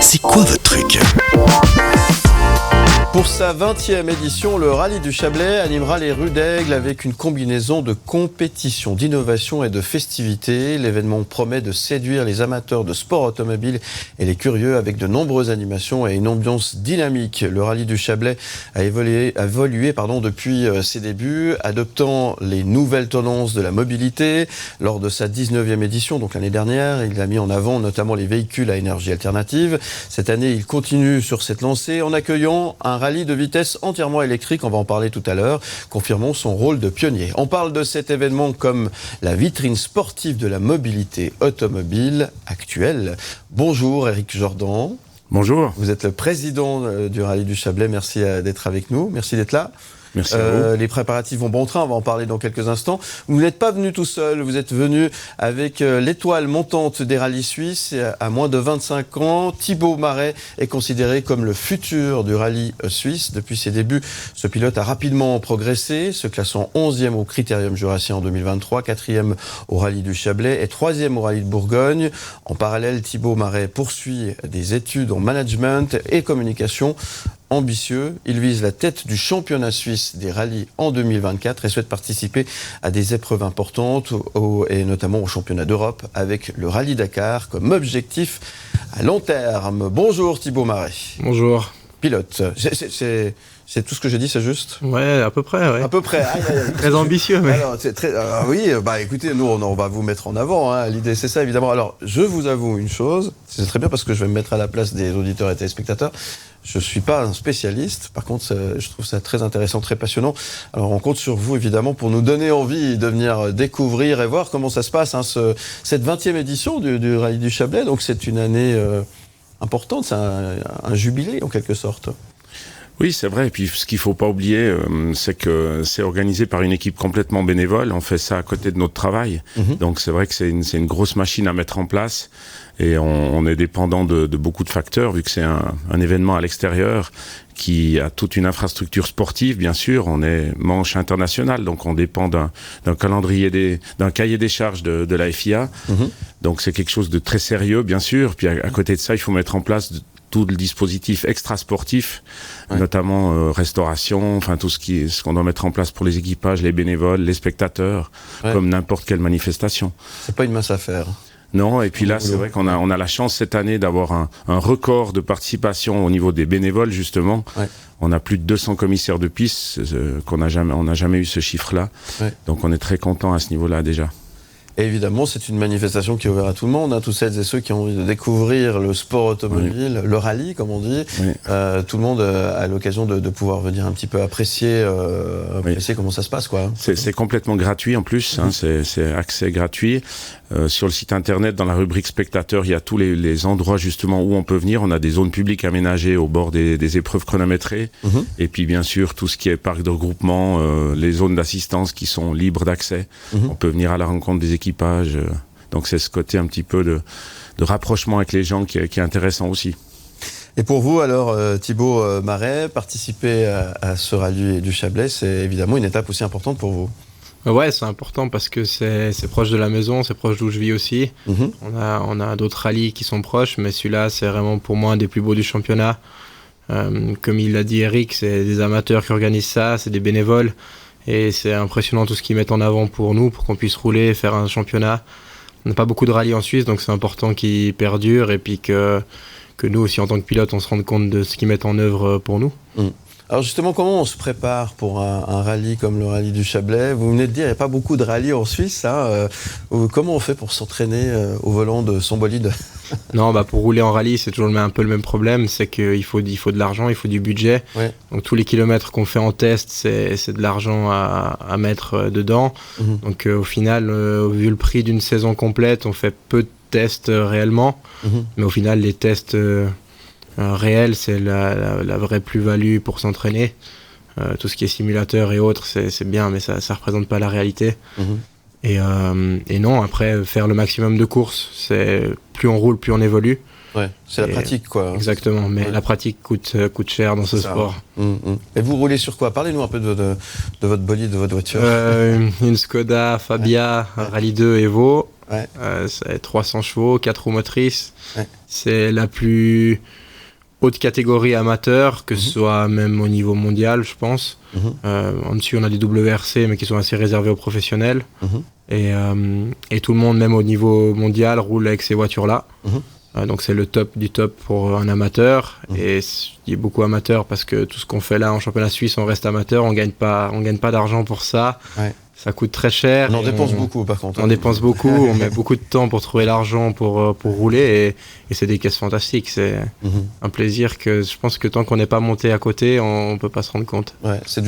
C'est quoi votre truc ? Pour sa 20e édition, le Rallye du Chablais animera les rues d'Aigle avec une combinaison de compétition, d'innovation et de festivité. L'événement promet de séduire les amateurs de sport automobile et les curieux avec de nombreuses animations et une ambiance dynamique. Le Rallye du Chablais a évolué depuis ses débuts, adoptant les nouvelles tendances de la mobilité. Lors de sa 19e édition, donc l'année dernière, il a mis en avant notamment les véhicules à énergie alternative. Cette année, il continue sur cette lancée en accueillant un rallye de vitesse entièrement électrique, on va en parler tout à l'heure, confirmons son rôle de pionnier. On parle de cet événement comme la vitrine sportive de la mobilité automobile actuelle. Bonjour Éric Jordan. Bonjour. Vous êtes le président du Rallye du Chablais, merci d'être avec nous, merci d'être là. Merci à vous. Les préparatifs vont bon train, on va en parler dans quelques instants. Vous n'êtes pas venu tout seul, vous êtes venu avec l'étoile montante des rallyes suisses. À moins de 25 ans, Thibaut Maret est considéré comme le futur du rallye suisse. Depuis ses débuts, ce pilote a rapidement progressé, se classant 11e au Critérium Jurassien en 2023, 4e au Rallye du Chablais et 3e au Rallye de Bourgogne. En parallèle, Thibaut Maret poursuit des études en management et communication. Ambitieux, il vise la tête du championnat suisse des rallyes en 2024 et souhaite participer à des épreuves importantes et notamment au championnat d'Europe avec le Rallye Dakar comme objectif à long terme. Bonjour Thibaut Maret. Bonjour. Pilote. C'est tout ce que j'ai dit, c'est juste ? Ouais, à peu près, ouais. À peu près. Très ambitieux, mais... Alors, écoutez, nous, on va vous mettre en avant. Hein. L'idée, c'est ça, évidemment. Alors, je vous avoue une chose. C'est très bien parce que je vais me mettre à la place des auditeurs et téléspectateurs. Je ne suis pas un spécialiste. Par contre, je trouve ça très intéressant, très passionnant. Alors, on compte sur vous, évidemment, pour nous donner envie de venir découvrir et voir comment ça se passe, hein, cette 20e édition du Rallye du Chablais. Donc, c'est une année importante. C'est un jubilé, en quelque sorte. Oui, c'est vrai. Et puis, ce qu'il faut pas oublier, c'est que c'est organisé par une équipe complètement bénévole. On fait ça à côté de notre travail. Donc, c'est vrai que c'est une grosse machine à mettre en place. Et on est dépendant de beaucoup de facteurs, vu que c'est un événement à l'extérieur qui a toute une infrastructure sportive, bien sûr. On est manche internationale, donc on dépend d'un calendrier d'un cahier des charges de la FIA. Donc, c'est quelque chose de très sérieux, bien sûr. Puis, à côté de ça, il faut mettre en place tout le dispositif extra-sportif, notamment restauration, enfin tout ce qu'on doit mettre en place pour les équipages, les bénévoles, les spectateurs, comme n'importe quelle manifestation. C'est pas une mince affaire. Non, et puis là, c'est vrai qu'on a la chance cette année d'avoir un record de participation au niveau des bénévoles, justement. Ouais. On a plus de 200 commissaires de piste, on n'a jamais eu ce chiffre-là. Ouais. Donc on est très content à ce niveau-là déjà. Et évidemment, c'est une manifestation qui est ouverte à tout le monde, hein, tous celles et ceux qui ont envie de découvrir le sport automobile, le rallye, comme on dit. Tout le monde a l'occasion de pouvoir venir un petit peu apprécier comment ça se passe, quoi. C'est complètement gratuit en plus, hein, c'est accès gratuit. Sur le site internet, dans la rubrique spectateurs, il y a tous les endroits justement où on peut venir. On a des zones publiques aménagées au bord des épreuves chronométrées. Et puis bien sûr, tout ce qui est parc de regroupement, les zones d'assistance qui sont libres d'accès. On peut venir à la rencontre des équipages. Donc c'est ce côté un petit peu de rapprochement avec les gens qui est intéressant aussi. Et pour vous, alors, Thibaut Maret, participer à ce rallye du Chablais, c'est évidemment une étape aussi importante pour vous. Ouais, c'est important parce que c'est proche de la maison, c'est proche d'où je vis aussi. On a d'autres rallyes qui sont proches, mais celui-là, c'est vraiment pour moi un des plus beaux du championnat. Comme il l'a dit Eric, c'est des amateurs qui organisent ça, c'est des bénévoles. Et c'est impressionnant tout ce qu'ils mettent en avant pour nous, pour qu'on puisse rouler et faire un championnat. On n'a pas beaucoup de rallyes en Suisse, donc c'est important qu'ils perdurent et puis que nous aussi, en tant que pilote, on se rende compte de ce qu'ils mettent en œuvre pour nous. Alors justement, comment on se prépare pour un rallye comme le Rallye du Chablais ? Vous venez de dire qu'il n'y a pas beaucoup de rallyes en Suisse. Hein, comment on fait pour s'entraîner au volant de son bolide ? Non, pour rouler en rallye, c'est toujours un peu le même problème. C'est qu'il faut de l'argent, il faut du budget. Ouais. Donc tous les kilomètres qu'on fait en test, c'est de l'argent à mettre dedans. Donc au final, vu le prix d'une saison complète, on fait peu de tests réellement. Mais au final, les tests... réel, c'est la vraie plus-value pour s'entraîner. Tout ce qui est simulateur et autres, c'est bien, mais ça représente pas la réalité. Et non, après, faire le maximum de courses, c'est plus on roule, plus on évolue. Ouais, c'est la pratique, quoi. Exactement, mais la pratique coûte cher dans ce sport. Et vous roulez sur quoi? Parlez-nous un peu de votre bolide, de votre voiture. Une Skoda Fabia Rallye 2 Evo. Ouais. C'est 300 chevaux, 4 roues motrices. Ouais. C'est la plus haute catégorie amateur, que ce soit même au niveau mondial, je pense. En dessus, on a des WRC, mais qui sont assez réservés aux professionnels. Et tout le monde, même au niveau mondial, roule avec ces voitures-là. Donc c'est le top du top pour un amateur. Et je dis beaucoup amateur parce que tout ce qu'on fait là en championnat suisse, on reste amateur, on gagne pas d'argent pour ça. Ouais. Ça coûte très cher. On en dépense beaucoup par contre. On dépense beaucoup, on met beaucoup de temps pour trouver l'argent pour rouler et c'est des caisses fantastiques. C'est un plaisir que je pense que tant qu'on n'est pas monté à côté, on peut pas se rendre compte. Ouais, c'est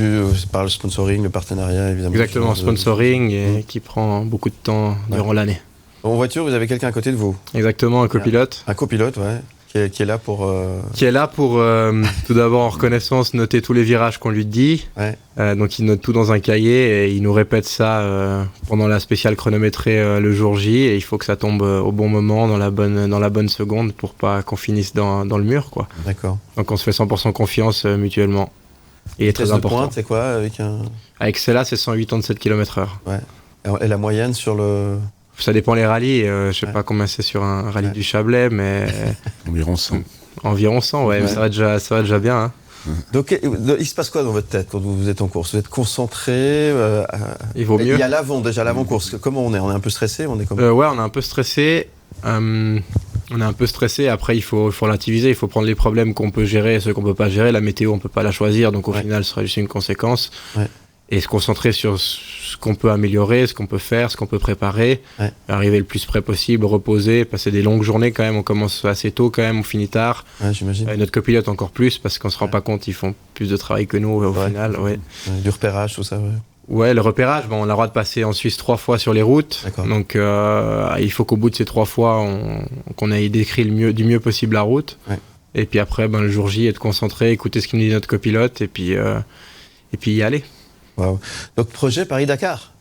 par le sponsoring, le partenariat évidemment. Exactement, sponsoring et qui prend beaucoup de temps durant l'année. En voiture, vous avez quelqu'un à côté de vous? Exactement, un copilote. Un copilote, ouais. Qui est là pour... Qui est là pour, tout d'abord, en reconnaissance, noter tous les virages qu'on lui dit. Ouais. Donc, il note tout dans un cahier et il nous répète ça pendant la spéciale chronométrée le jour J. Et il faut que ça tombe au bon moment, dans la bonne seconde, pour pas qu'on finisse dans le mur, quoi. D'accord. Donc, on se fait 100% confiance mutuellement. Et très important. Pointe, c'est quoi avec celle-là, c'est 187 km/h. Ouais. Et la moyenne sur le... Ça dépend les rallyes, je sais pas combien c'est sur un rallye du Chablais, mais... Environ 100. Environ 100, ouais. Mais ça va déjà bien. Hein. Donc, il se passe quoi dans votre tête quand vous êtes en course? Vous êtes concentré Il vaut mieux. Il y a l'avant-course. Comment on est? On est un peu stressé? Ouais, on est un peu stressé. On est un peu stressé. Après, il faut relativiser. Il faut prendre les problèmes qu'on peut gérer et ceux qu'on peut pas gérer. La météo, on peut pas la choisir. Donc, au final, ce sera juste une conséquence. Ouais. Et se concentrer sur ce qu'on peut améliorer, ce qu'on peut faire, ce qu'on peut préparer, arriver le plus près possible, reposer, passer des longues journées quand même, on commence assez tôt quand même, on finit tard. J'imagine. Notre copilote encore plus, parce qu'on se rend pas compte, ils font plus de travail que nous au final. Du repérage, tout ça, Ouais, le repérage, on a le droit de passer en Suisse 3 fois sur les routes. Donc il faut qu'au bout de ces 3 fois, qu'on ait décrit du mieux possible la route. Ouais. Et puis après, le jour J, être concentré, écouter ce qu'il nous dit notre copilote, et puis y aller. Wow. Donc projet Paris-Dakar?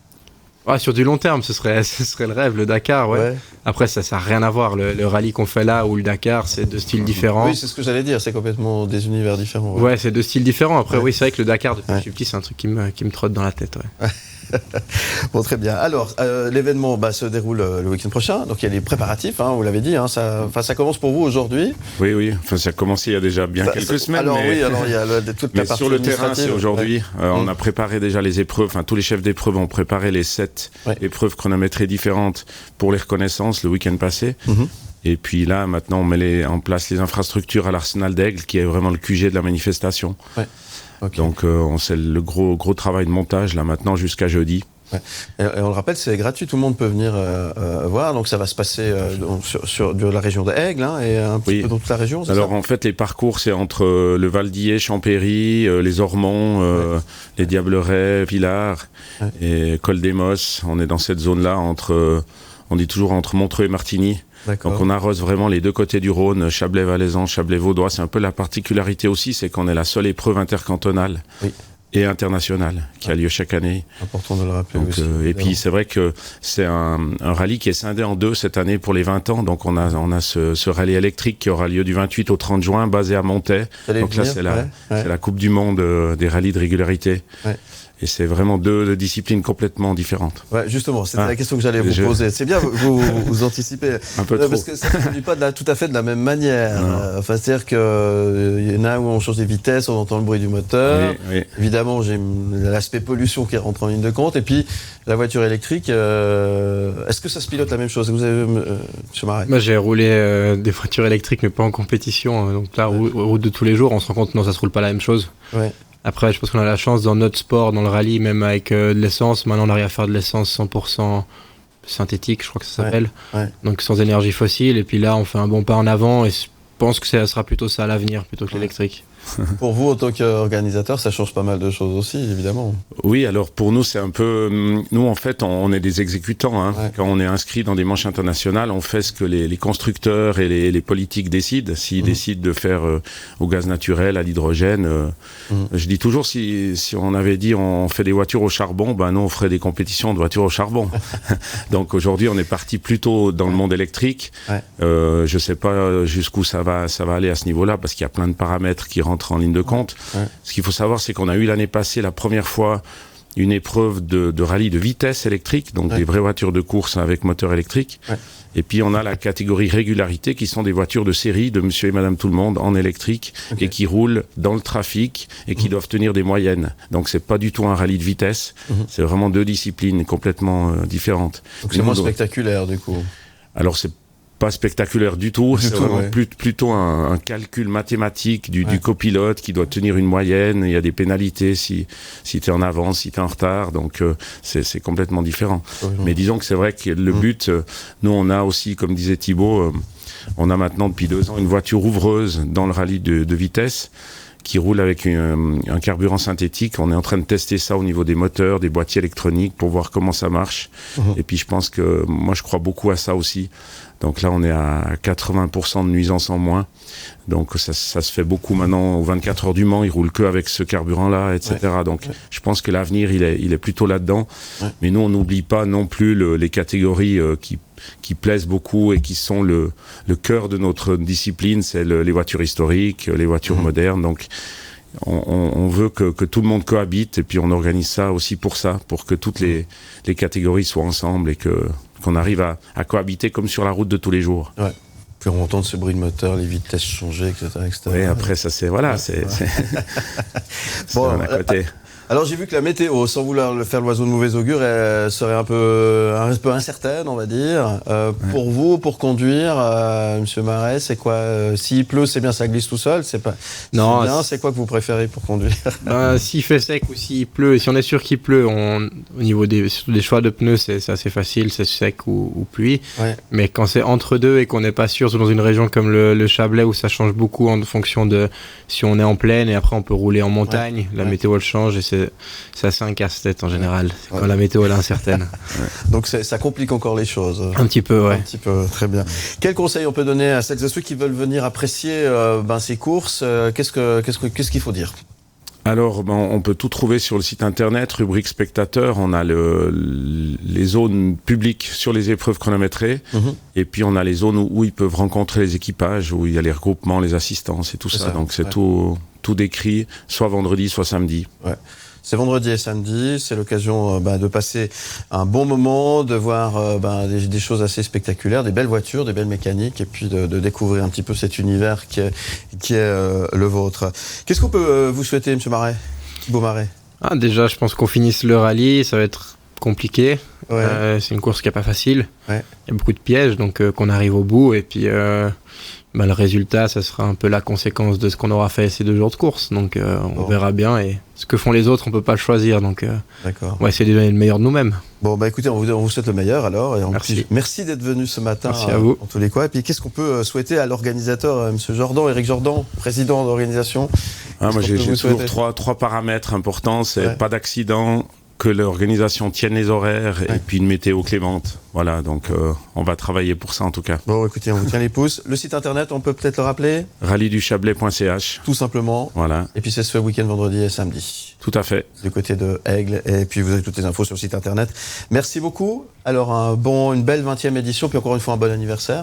Sur du long terme, ce serait le rêve, le Dakar. Ouais. Après, ça n'a rien à voir. Le rallye qu'on fait là ou le Dakar, c'est 2 styles différents. Oui, c'est ce que j'allais dire, c'est complètement des univers différents. Ouais, c'est 2 styles différents. Après, oui, c'est vrai que le Dakar, depuis que je suis petit, c'est un truc qui me trotte dans la tête. Ouais. Bon, très bien. Alors, l'événement se déroule le week-end prochain. Donc, il y a les préparatifs, vous l'avez dit. Ça commence pour vous aujourd'hui. Oui. Enfin, ça a commencé il y a déjà bien quelques semaines. Alors, il y a toute la partie sur le terrain, c'est aujourd'hui. On a préparé déjà les épreuves. Enfin, tous les chefs d'épreuves ont préparé les 7 épreuves chronométrées différentes pour les reconnaissances le week-end passé. Et puis là, maintenant, on met en place les infrastructures à l'Arsenal d'Aigle, qui est vraiment le QG de la manifestation. Ouais. Okay. Donc, c'est le gros travail de montage, là, maintenant, jusqu'à jeudi. Ouais. Et on le rappelle, c'est gratuit, tout le monde peut venir voir. Donc, ça va se passer sur la région d'Aigle et un petit peu dans toute la région, c'est Alors, ça? En fait, les parcours, c'est entre le Val d'Illet, Champéry, les Ormonts, les Diablerets, Villars et Col des Mosses. On est dans cette zone-là, on dit toujours entre Montreux et Martigny. D'accord. Donc on arrose vraiment les 2 côtés du Rhône, Chablais-Valaisan, Chablais-Vaudois. C'est un peu la particularité aussi, c'est qu'on est la seule épreuve intercantonale et internationale qui a lieu chaque année. Important de le rappeler. Donc, aussi, et puis c'est vrai que c'est un rallye qui est scindé en 2 cette année pour les 20 ans. Donc on a ce rallye électrique qui aura lieu du 28 au 30 juin, basé à Montaix. Donc là c'est la Coupe du Monde des rallyes de régularité. Ouais. Et c'est vraiment 2 disciplines complètement différentes. Ouais, justement, c'était la question que j'allais vous poser. C'est bien, vous anticipez. Un peu trop. Parce que ça ne se produit pas tout à fait de la même manière. C'est-à-dire qu'il y en a où on change des vitesses, on entend le bruit du moteur. Oui. Évidemment, j'ai l'aspect pollution qui rentre en ligne de compte. Et puis, la voiture électrique, est-ce que ça se pilote la même chose? Vous avez, M. Marais? Moi, j'ai roulé des voitures électriques, mais pas en compétition. Donc là, route de tous les jours, on se rend compte que non, ça ne se roule pas la même chose. Ouais. Après, je pense qu'on a la chance dans notre sport, dans le rallye, même avec de l'essence. Maintenant, on arrive à faire de l'essence 100% synthétique, je crois que ça s'appelle. Donc sans énergie fossile. Et puis là, on fait un bon pas en avant et je pense que ça sera plutôt ça à l'avenir, plutôt que l'électrique. Pour vous, en tant qu'organisateur, ça change pas mal de choses aussi, évidemment. Oui, alors pour nous, c'est un peu... Nous, en fait, on est des exécutants. Hein. Ouais. Quand on est inscrit dans des manches internationales, on fait ce que les constructeurs et les politiques décident. S'ils décident de faire au gaz naturel, à l'hydrogène... Je dis toujours, si on avait dit on fait des voitures au charbon, ben nous, on ferait des compétitions de voitures au charbon. Donc aujourd'hui, on est parti plutôt dans le monde électrique. Ouais. Je sais pas jusqu'où ça va aller à ce niveau-là, parce qu'il y a plein de paramètres qui rentrent en ligne de compte. Ouais. Ce qu'il faut savoir, c'est qu'on a eu l'année passée la première fois une épreuve de rallye de vitesse électrique, donc des vraies voitures de course avec moteur électrique. Ouais. Et puis on a la catégorie régularité, qui sont des voitures de série de monsieur et madame tout le monde en électrique, et qui roulent dans le trafic et qui doivent tenir des moyennes. Donc c'est pas du tout un rallye de vitesse, c'est vraiment deux disciplines complètement différentes. Donc c'est moins spectaculaire du coup. Alors c'est pas spectaculaire du tout, c'est vraiment plutôt un calcul mathématique du copilote qui doit tenir une moyenne. Il y a des pénalités si tu es en avance, si tu es en retard, donc c'est complètement différent. Mais disons que c'est vrai que le but, nous on a aussi, comme disait Thibaut, on a maintenant depuis 2 ans une voiture ouvreuse dans le rallye de vitesse qui roule avec un carburant synthétique. On est en train de tester ça au niveau des moteurs, des boîtiers électroniques pour voir comment ça marche. Et puis je pense que moi je crois beaucoup à ça aussi. Donc là on est à 80% de nuisances en moins. Donc ça se fait beaucoup maintenant aux 24 heures du Mans, ils roulent que avec ce carburant-là, etc. Donc je pense que l'avenir il est plutôt là-dedans. Mais nous on n'oublie pas non plus les catégories qui plaisent beaucoup et qui sont le cœur de notre discipline, c'est les voitures historiques, les voitures modernes. Donc on veut que tout le monde cohabite, et puis on organise ça aussi pour que toutes les catégories soient ensemble et qu'on arrive à cohabiter comme sur la route de tous les jours. Ouais. Puis on entend ce bruit de moteur, les vitesses changer, etc. Oui, après ça c'est bon, à côté. Alors j'ai vu que la météo, sans vouloir faire l'oiseau de mauvais augure, elle serait un peu incertaine, on va dire. Pour vous, pour conduire, Monsieur Marais, c'est quoi s'il pleut, c'est bien, ça glisse tout seul. C'est pas. Non. C'est bien. C'est quoi que vous préférez pour conduire? S'il fait sec ou s'il pleut, si on est sûr qu'il pleut, au niveau des choix de pneus, c'est assez facile, c'est sec ou pluie. Ouais. Mais quand c'est entre deux et qu'on n'est pas sûr, dans une région comme le Chablais où ça change beaucoup en fonction de si on est en plaine et après on peut rouler en montagne, la météo elle change et c'est assez un casse-tête en général, quand la météo elle est incertaine. Donc ça complique encore les choses. Un petit peu, ouais. Un petit peu, très bien. Quel conseil on peut donner à celles et ceux qui veulent venir apprécier ces courses? Qu'est-ce qu'il faut dire? Alors, on peut tout trouver sur le site internet, rubrique spectateur. On a les zones publiques sur les épreuves chronométrées, et puis on a les zones où ils peuvent rencontrer les équipages, où il y a les regroupements, les assistances et tout ça. Donc c'est tout décrit, soit vendredi, soit samedi. Ouais. C'est vendredi et samedi, c'est l'occasion de passer un bon moment, de voir des choses assez spectaculaires, des belles voitures, des belles mécaniques, et puis de découvrir un petit peu cet univers qui est le vôtre. Qu'est-ce qu'on peut vous souhaiter, M. Marais, Thibaut Marais? Déjà, je pense qu'on finisse le rallye, ça va être compliqué. Ouais. C'est une course qui n'est pas facile. Ouais. Il y a beaucoup de pièges, donc qu'on arrive au bout, et puis... le résultat, ça sera un peu la conséquence de ce qu'on aura fait ces 2 jours de course. Donc, on verra bien. Et ce que font les autres, on peut pas le choisir. Donc, on va essayer de donner le meilleur de nous-mêmes. Bon, écoutez, on vous souhaite le meilleur alors. Et merci d'être venu ce matin. Merci à vous. En tous les cas. Et puis, qu'est-ce qu'on peut souhaiter à l'organisateur, M. Jordan, Éric Jordan, président d'organisation? Moi, j'ai toujours trois paramètres importants. C'est pas d'accident, que l'organisation tienne les horaires et puis une météo clémente. Voilà, donc on va travailler pour ça en tout cas. Bon, écoutez, on vous tient les pouces. Le site internet, on peut peut-être le rappeler? rallyduchablais.ch. Tout simplement. Voilà. Et puis c'est ce week-end vendredi et samedi. Tout à fait. Du côté de Aigle. Et puis vous avez toutes les infos sur le site internet. Merci beaucoup. Alors une belle 20e édition, puis encore une fois un bon anniversaire.